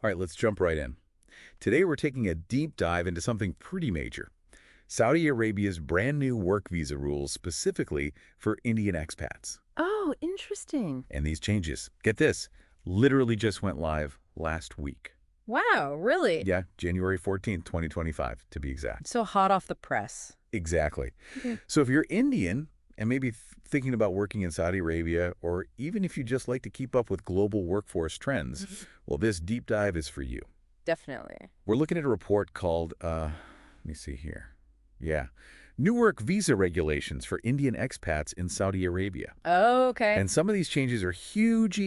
All right, let's jump right in. Today we're taking a deep dive into something pretty major. Saudi Arabia's brand new work visa rules specifically for Indian expats. Oh, interesting. And these changes, get this, literally just went live last week. Wow, really? Yeah, January 14th, 2025, to be exact. So hot off the press. Exactly. Okay. So if you're Indian and maybe thinking about working in Saudi Arabia, or even if you just like to keep up with global workforce trends, well, this deep dive is for you. Definitely. We're looking at a report called, let me see here. Yeah. New work visa regulations for Indian expats in Saudi Arabia. Oh, okay. And some of these changes are huge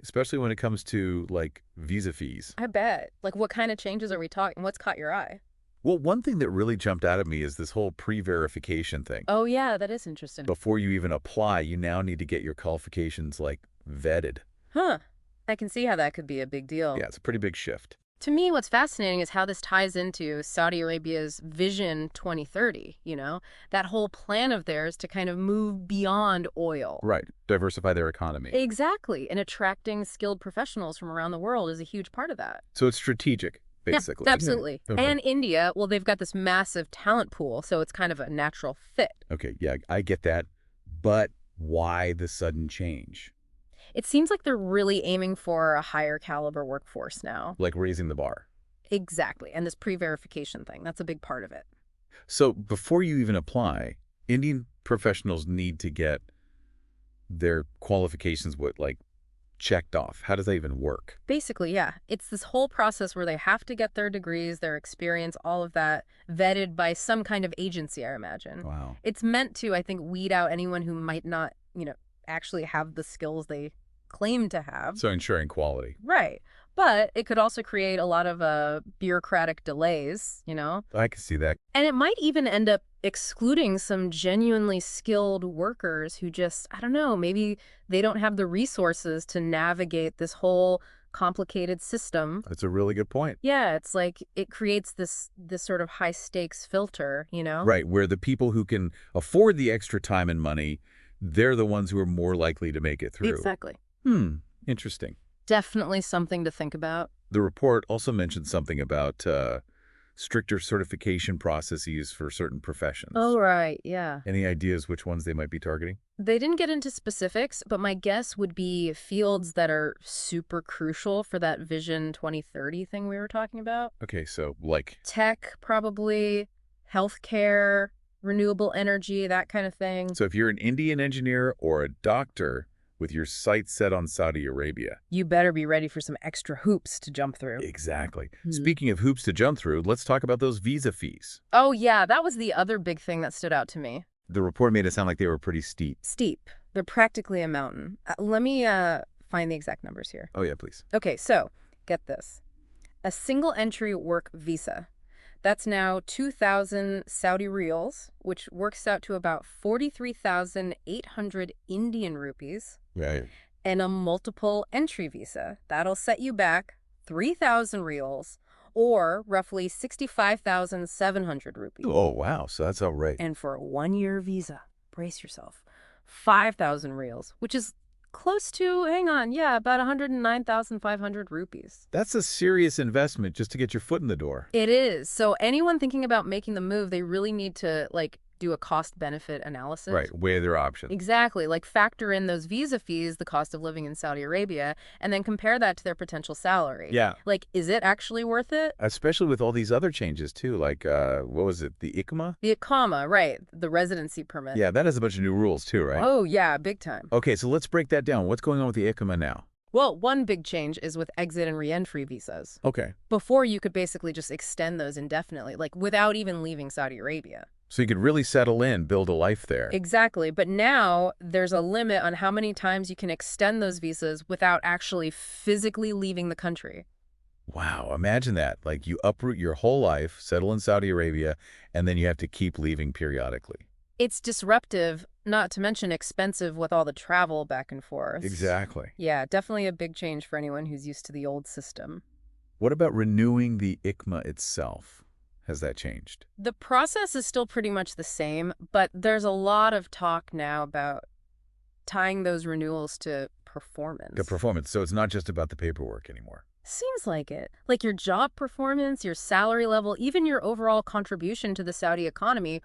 especially when it comes to, like, visa fees. I bet. Like, what kind of changes are we talking? What's caught your eye? Well, one thing that really jumped out at me is this whole pre-verification thing. Oh, yeah, that is interesting. Before you even apply, you now need to get your qualifications, like, vetted. Huh. I can see how that could be a big deal. Yeah, it's a pretty big shift. To me, what's fascinating is how this ties into Saudi Arabia's Vision 2030, that whole plan of theirs to kind of move beyond oil. Right. Diversify their economy. Exactly. And attracting skilled professionals from around the world is a huge part of that. So it's strategic, basically. Yeah, absolutely. Okay. And India, well, they've got this massive talent pool, so it's kind of a natural fit. Okay, yeah, I get that. But why the sudden change? It seems like they're really aiming for a higher caliber workforce now. Like raising the bar. Exactly. And this pre-verification thing, that's a big part of it. So before you even apply, Indian professionals need to get their qualifications, checked off. How does that even work? Basically, yeah. It's this whole process where they have to get their degrees, their experience, all of that vetted by some kind of agency, I imagine. Wow. It's meant to, I think, weed out anyone who might not, actually have the skills they claim to have. So ensuring quality. Right. But it could also create a lot of bureaucratic delays, I can see that. And it might even end up excluding some genuinely skilled workers who just, I don't know, maybe they don't have the resources to navigate this whole complicated system. That's a really good point. Yeah, it's like it creates this sort of high stakes filter, Right, where the people who can afford the extra time and money, they're the ones who are more likely to make it through. Exactly. Interesting. Definitely something to think about. The report also mentioned something about stricter certification processes for certain professions. Oh, right. Yeah. Any ideas which ones they might be targeting? They didn't get into specifics, but my guess would be fields that are super crucial for that Vision 2030 thing we were talking about. Okay, so like... Tech, probably, healthcare, renewable energy, that kind of thing. So if you're an Indian engineer or a doctor with your sights set on Saudi Arabia... You better be ready for some extra hoops to jump through. Exactly. Speaking of hoops to jump through, let's talk about those visa fees. Oh, yeah, that was the other big thing that stood out to me. The report made it sound like they were pretty steep. Steep. They're practically a mountain. Let me find the exact numbers here. Oh, yeah, please. Okay, so get this. A single entry work visa. That's now 2,000 Saudi riyals, which works out to about 43,800 Indian rupees. Right. And a multiple entry visa. That'll set you back 3,000 riyals, or roughly 65,700 rupees. Oh, wow. So that's outright. And for a one-year visa, brace yourself, 5,000 riyals, which is close to, about 109,500 rupees. That's a serious investment just to get your foot in the door. It is. So anyone thinking about making the move, they really need to, do a cost-benefit analysis. Right, weigh their options. Exactly. Factor in those visa fees, the cost of living in Saudi Arabia, and then compare that to their potential salary. Yeah. Is it actually worth it? Especially with all these other changes, too. What was it? The ICMA? The Iqama, right. The residency permit. Yeah, that has a bunch of new rules, too, right? Oh, yeah, big time. Okay, so let's break that down. What's going on with the ICMA now? Well, one big change is with exit and re-entry visas. Okay. Before, you could basically just extend those indefinitely, without even leaving Saudi Arabia. So you could really settle in, build a life there. Exactly. But now there's a limit on how many times you can extend those visas without actually physically leaving the country. Wow, imagine that. You uproot your whole life, settle in Saudi Arabia, and then you have to keep leaving periodically. It's disruptive, not to mention expensive with all the travel back and forth. Exactly. Yeah, definitely a big change for anyone who's used to the old system. What about renewing the ICMA itself? Has that changed? The process is still pretty much the same, but there's a lot of talk now about tying those renewals to performance. The performance. So it's not just about the paperwork anymore. Seems like it. Like your job performance, your salary level, even your overall contribution to the Saudi economy,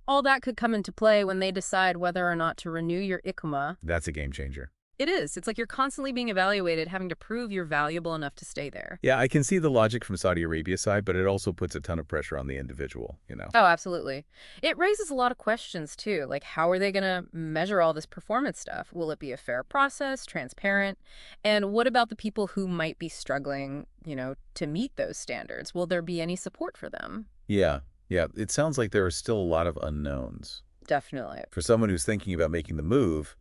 all that could come into play when they decide whether or not to renew your ICMA. That's a game changer. It is. It's like you're constantly being evaluated, having to prove you're valuable enough to stay there. Yeah, I can see the logic from Saudi Arabia's side, but it also puts a ton of pressure on the individual. Oh, absolutely. It raises a lot of questions, too. Like, how are they going to measure all this performance stuff? Will it be a fair process, transparent? And what about the people who might be struggling, to meet those standards? Will there be any support for them? Yeah, yeah, it sounds like there are still a lot of unknowns. Definitely. For someone who's thinking about making the move,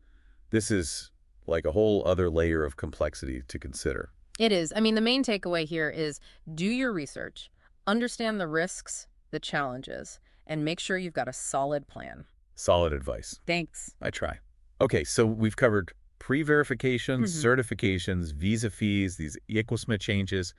this is like a whole other layer of complexity to consider. It is. I mean, the main takeaway here is do your research, understand the risks, the challenges, and make sure you've got a solid plan. Solid advice. Thanks. I try. Okay, so we've covered pre-verifications, certifications, visa fees, these ICWSMA changes.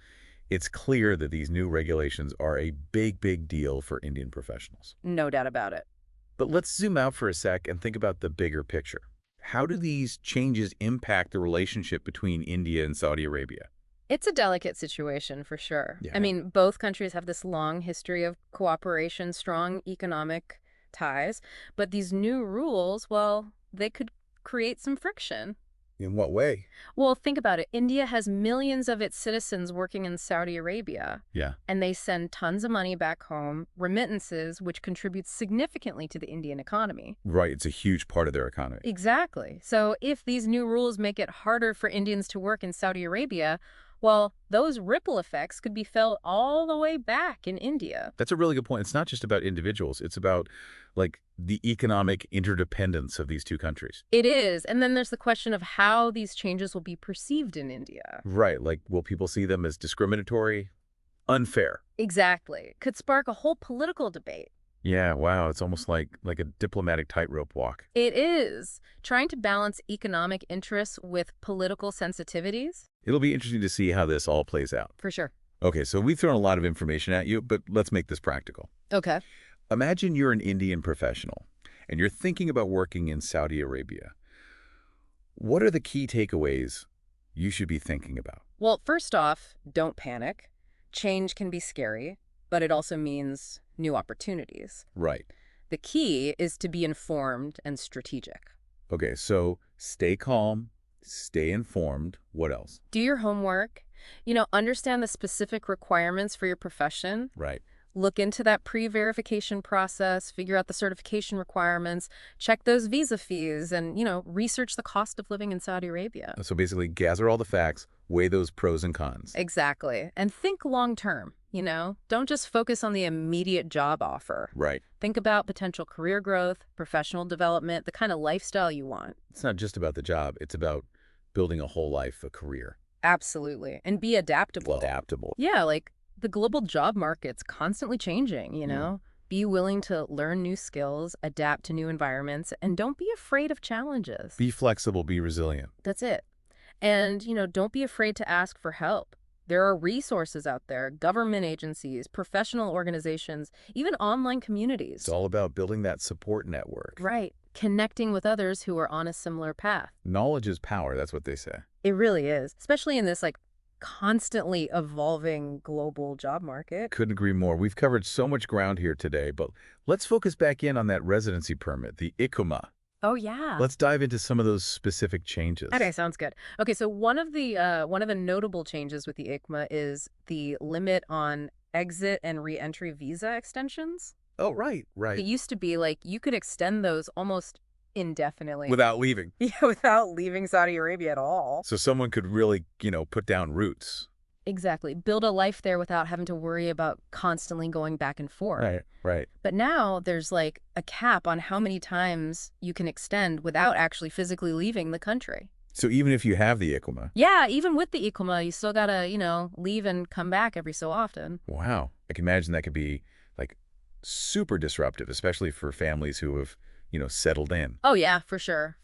It's clear that these new regulations are a big, big deal for Indian professionals. No doubt about it. But let's zoom out for a sec and think about the bigger picture. How do these changes impact the relationship between India and Saudi Arabia? It's a delicate situation for sure. Yeah. I mean, both countries have this long history of cooperation, strong economic ties, but these new rules, well, they could create some friction. In what way? Well, think about it. India has millions of its citizens working in Saudi Arabia, Yeah. and they send tons of money back home, remittances, which contributes significantly to the Indian economy. Right, it's a huge part of their economy. Exactly. So if these new rules make it harder for Indians to work in Saudi Arabia, well, those ripple effects could be felt all the way back in India. That's a really good point. It's not just about individuals. It's about, like, the economic interdependence of these two countries. It is. And then there's the question of how these changes will be perceived in India. Right, like, will people see them as discriminatory? Unfair? Exactly. Could spark a whole political debate. Yeah, wow, it's almost like a diplomatic tightrope walk. It is. Trying to balance economic interests with political sensitivities. It'll be interesting to see how this all plays out. For sure. Okay, so we've thrown a lot of information at you, but let's make this practical. Okay. Imagine you're an Indian professional, and you're thinking about working in Saudi Arabia. What are the key takeaways you should be thinking about? Well, first off, don't panic. Change can be scary, but it also means new opportunities. Right. The key is to be informed and strategic. Okay, so stay calm, stay informed. What else? Do your homework. Understand the specific requirements for your profession. Right. Look into that pre-verification process, figure out the certification requirements, check those visa fees, and, research the cost of living in Saudi Arabia. So basically, gather all the facts, weigh those pros and cons. Exactly. And think long-term, Don't just focus on the immediate job offer. Right. Think about potential career growth, professional development, the kind of lifestyle you want. It's not just about the job. It's about building a whole life, a career. Absolutely. And be adaptable. Adaptable. Yeah, like the global job market's constantly changing. Be willing to learn new skills, adapt to new environments, and don't be afraid of challenges. Be flexible, be resilient. That's it. And, don't be afraid to ask for help. There are resources out there, government agencies, professional organizations, even online communities. It's all about building that support network. Right. Connecting with others who are on a similar path. Knowledge is power, that's what they say. It really is, especially in this, constantly evolving global job market. Couldn't agree more. We've covered so much ground here today, but let's focus back in on that residency permit, the ICMA. Oh, yeah. Let's dive into some of those specific changes. Okay, sounds good. Okay, so one of the notable changes with the ICMA is the limit on exit and re-entry visa extensions. Oh, right. It used to be you could extend those almost indefinitely. Without leaving. Yeah, without leaving Saudi Arabia at all. So someone could really, put down roots. Exactly. Build a life there without having to worry about constantly going back and forth. Right. But now there's a cap on how many times you can extend without actually physically leaving the country. So even if you have the ICMA. Yeah, even with the ICMA, you still gotta, leave and come back every so often. Wow. I can imagine that could be super disruptive, especially for families who have, settled in. Oh yeah, for sure.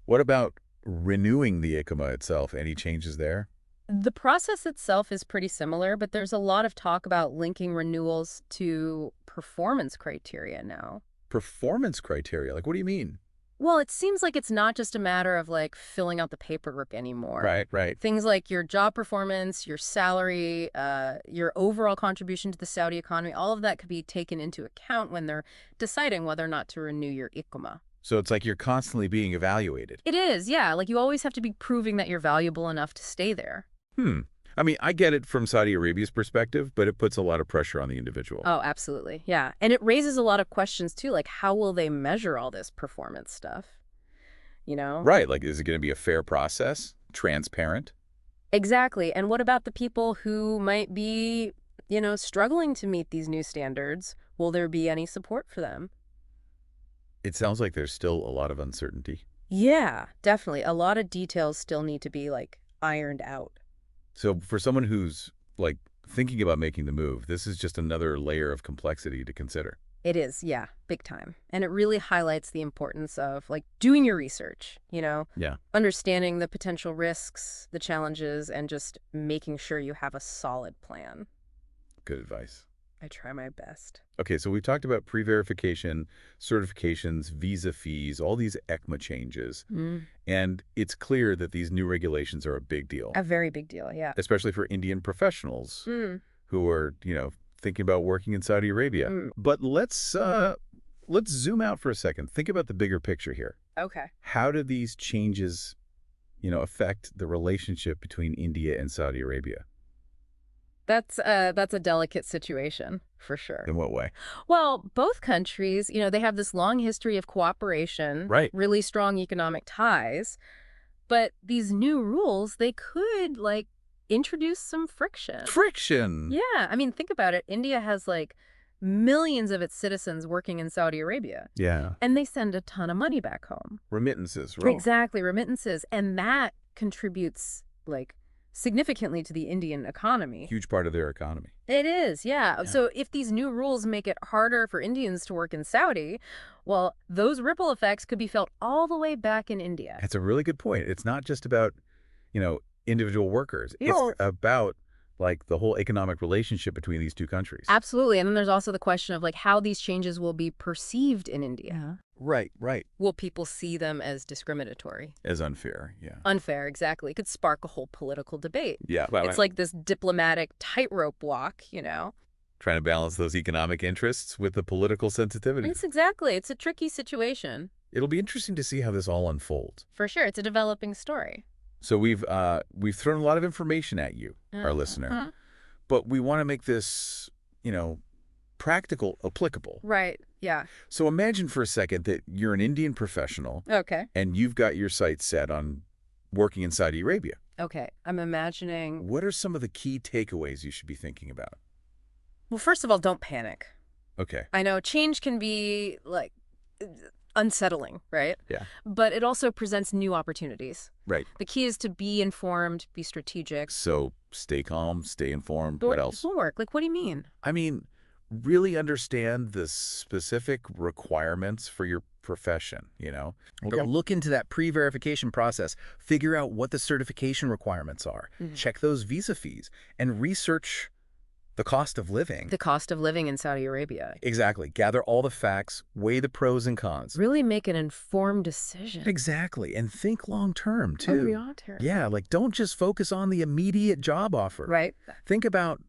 What about renewing the ICMA itself? Any changes there? The process itself is pretty similar, but there's a lot of talk about linking renewals to performance criteria now. Performance criteria? What do you mean? Well, it seems like it's not just a matter of like filling out the paperwork anymore. Right, right. Things like your job performance, your salary, your overall contribution to the Saudi economy, all of that could be taken into account when they're deciding whether or not to renew your ikama. So it's like you're constantly being evaluated. It is, yeah. Like you always have to be proving that you're valuable enough to stay there. Hmm. I mean, I get it from Saudi Arabia's perspective, but it puts a lot of pressure on the individual. Oh, absolutely. Yeah. And it raises a lot of questions too, like how will they measure all this performance stuff? You know? Right. Like, is it going to be a fair process? Transparent? Exactly. And what about the people who might be, struggling to meet these new standards? Will there be any support for them? It sounds like there's still a lot of uncertainty. Yeah, definitely. A lot of details still need to be like ironed out. So for someone who's like thinking about making the move, this is just another layer of complexity to consider. It is, yeah, big time. And it really highlights the importance of like doing your research, Yeah. understanding the potential risks, the challenges, and just making sure you have a solid plan. Good advice. I try my best. Okay, so we've talked about pre-verification, certifications, visa fees, all these ECMA changes. And it's clear that these new regulations are a big deal, A very big deal, yeah. especially for Indian professionals Mm, who are, thinking about working in Saudi Arabia. mm. But let's zoom out for a second. Think about the bigger picture here. Okay. How do these changes, affect the relationship between India and Saudi Arabia? That's a delicate situation, for sure. In what way? Well, both countries, they have this long history of cooperation, Right. really strong economic ties, but these new rules, they could, like, introduce some friction. Friction. Yeah, I mean, think about it. India has, like, millions of its citizens working in Saudi Arabia, Yeah. and they send a ton of money back home. Remittances, right? Exactly, remittances, and that contributes, like, significantly to the Indian economy. Huge part of their economy. It is, yeah. Yeah. So if these new rules make it harder for Indians to work in Saudi, well, those ripple effects could be felt all the way back in India. That's a really good point. It's not just about, individual workers. No. It's about like the whole economic relationship between these two countries. Absolutely. And then there's also the question of like how these changes will be perceived in India. Right, right. Will people see them as discriminatory? As unfair, yeah. Unfair, exactly. It could spark a whole political debate. Yeah. It's like this diplomatic tightrope walk, trying to balance those economic interests with the political sensitivities. It's a tricky situation. It'll be interesting to see how this all unfolds. For sure. It's a developing story. So we've thrown a lot of information at you, our listener, but we want to make this, practical, applicable. Right. Yeah. So imagine for a second that you're an Indian professional Okay. and you've got your sights set on working in Saudi Arabia. Okay. I'm imagining. What are some of the key takeaways you should be thinking about? Well, first of all, don't panic. Okay. I know change can be like unsettling, right? Yeah. But it also presents new opportunities. Right. The key is to be informed, be strategic. So stay calm, stay informed. What else? Homework. Like, what do you mean? I mean, really understand the specific requirements for your profession, Okay. Look into that pre-verification process. Figure out what the certification requirements are. Check those visa fees and research the cost of living. The cost of living in Saudi Arabia. Exactly. Gather all the facts, weigh the pros and cons. Really make an informed decision. Exactly. And think long term, too. Long term. Yeah, like don't just focus on the immediate job offer. Right. Think about,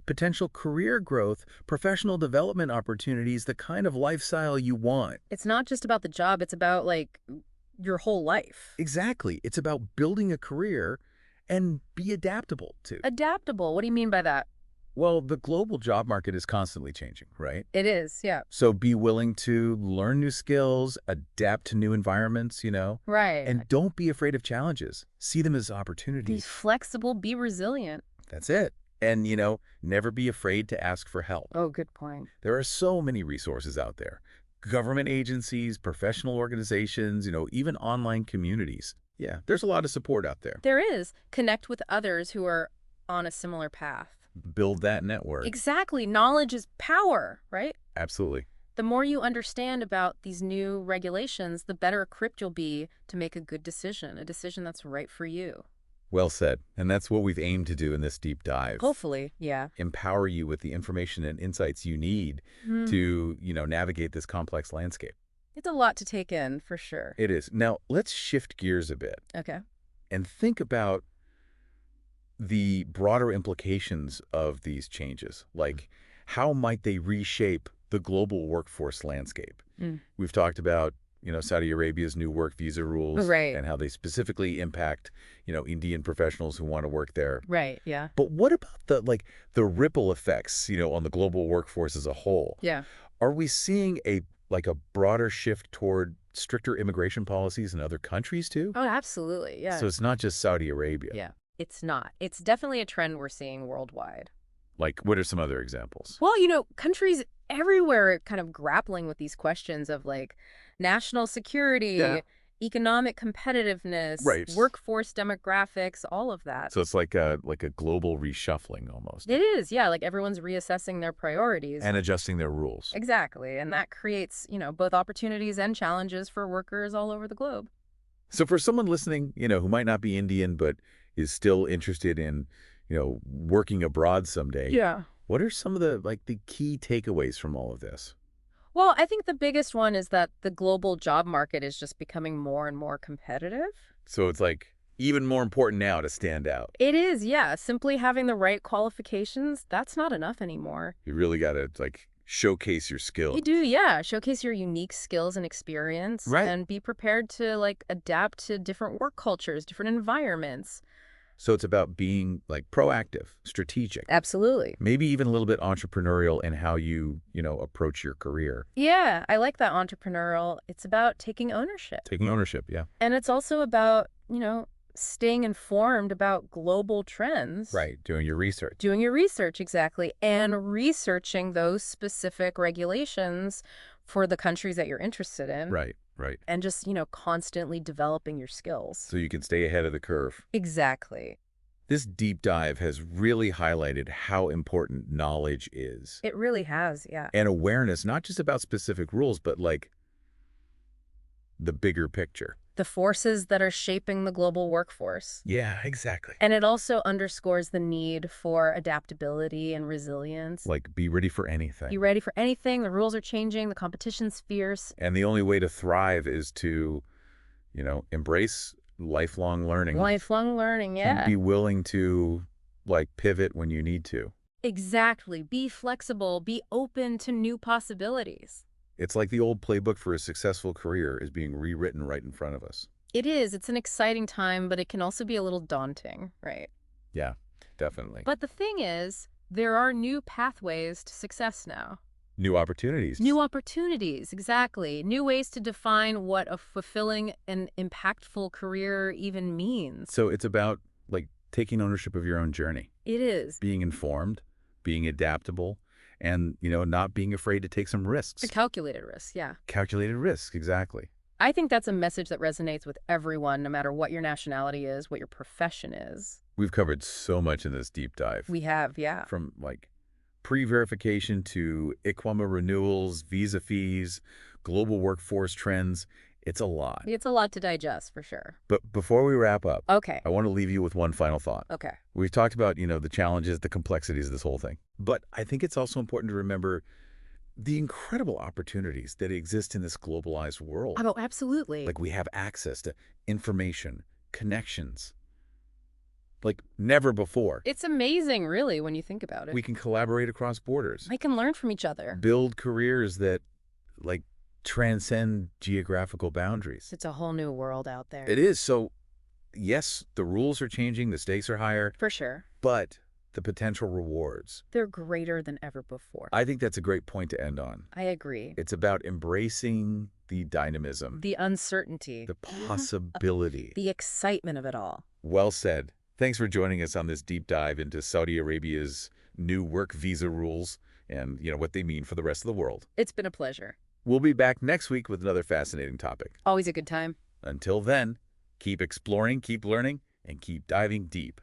potential career growth, professional development opportunities, the kind of lifestyle you want. It's not just about the job. It's about like your whole life. Exactly. It's about building a career and be adaptable, too. Adaptable. What do you mean by that? Well, the global job market is constantly changing, right? It is, yeah. So be willing to learn new skills, adapt to new environments, Right. and don't be afraid of challenges. See them as be opportunities. flexible, be resilient. That's it. And, never be afraid to ask for help. Oh, good point. There are so many resources out there. Government agencies, professional organizations, even online communities. Yeah, there's a lot of support out there. There is. Connect with others who are on a similar path. Build that network. Exactly. Knowledge is power, right? Absolutely. The more you understand about these new regulations, the better equipped you'll be to make a good decision, a decision that's right for you. Well said. And that's what we've aimed to do in this deep dive. Hopefully, yeah. Empower you with the information and insights you need to, navigate this complex landscape. It's a lot to take in, for sure. It is. Now, let's shift gears a bit Okay. and think about the broader implications of these changes. Like, how might they reshape the global workforce landscape? Mm. We've talked about, Saudi Arabia's new work visa rules Right. and how they specifically impact, Indian professionals who want to work there. Right, yeah. But what about the ripple effects, on the global workforce as a whole? Yeah. Are we seeing a broader shift toward stricter immigration policies in other countries too? Oh, absolutely, yeah. So it's not just Saudi Arabia. Yeah, it's not. It's definitely a trend we're seeing worldwide. Like, what are some other examples? Well, countries everywhere are kind of grappling with these questions of like national security, Yeah. economic competitiveness, Right. workforce demographics, all of that. So it's like a global reshuffling almost. It is, yeah, like everyone's reassessing their priorities. And adjusting their rules. Exactly, and that creates, both opportunities and challenges for workers all over the globe. So for someone listening, who might not be Indian but is still interested in, working abroad someday, Yeah. what are some of the key takeaways from all of this? Well, I think the biggest one is that the global job market is just becoming more and more competitive. So it's even more important now to stand out. It is, yeah. Simply having the right qualifications, that's not enough anymore. You really got to showcase your skill. You do, yeah. Showcase your unique skills and experience. Right. And be prepared to adapt to different work cultures, different environments. So it's about being proactive, strategic. Absolutely. Maybe even a little bit entrepreneurial in how you, approach your career. Yeah, I like that entrepreneurial. It's about taking ownership. Taking ownership, yeah. And it's also about, staying informed about global trends. Right, doing your research. Doing your research, exactly. And researching those specific regulations for the countries that you're interested in. Right, right. And just, constantly developing your skills. So you can stay ahead of the curve. Exactly. This deep dive has really highlighted how important knowledge is. It really has, yeah. And awareness, not just about specific rules, but the bigger picture. The forces that are shaping the global workforce. Yeah, exactly. And it also underscores the need for adaptability and resilience. Be ready for anything. Be ready for anything. The rules are changing. The competition's fierce. And the only way to thrive is to, embrace lifelong learning. Lifelong learning, yeah. And be willing to, pivot when you need to. Exactly. Be flexible. Be open to new possibilities. It's like the old playbook for a successful career is being rewritten right in front of us. It is. It's an exciting time, but it can also be a little daunting, right? Yeah, definitely. But the thing is, there are new pathways to success now. New opportunities. New opportunities, exactly. New ways to define what a fulfilling and impactful career even means. So it's about, taking ownership of your own journey. It is. Being informed, being adaptable, and, not being afraid to take some risks. A calculated risk, yeah. Calculated risk, exactly. I think that's a message that resonates with everyone, no matter what your nationality is, what your profession is. We've covered so much in this deep dive. We have, yeah. From, pre-verification to IQWAMA renewals, visa fees, global workforce trends. It's a lot. It's a lot to digest, for sure. But before we wrap up, Okay. I want to leave you with one final thought. Okay. We've talked about, the challenges, the complexities of this whole thing. But I think it's also important to remember the incredible opportunities that exist in this globalized world. Oh, absolutely. We have access to information, connections, never before. It's amazing, really, when you think about it. We can collaborate across borders. We can learn from each other. Build careers that, transcend geographical boundaries. It's a whole new world out there. It is. So, yes, the rules are changing, the stakes are higher, For sure. but the potential rewards. They're greater than ever before. I think that's a great point to end on. I agree. It's about embracing the dynamism, The uncertainty. the possibility. The excitement of it all. Well said. Thanks for joining us on this deep dive into Saudi Arabia's new work visa rules and, what they mean for the rest of the world. It's been a pleasure. We'll be back next week with another fascinating topic. Always a good time. Until then, keep exploring, keep learning, and keep diving deep.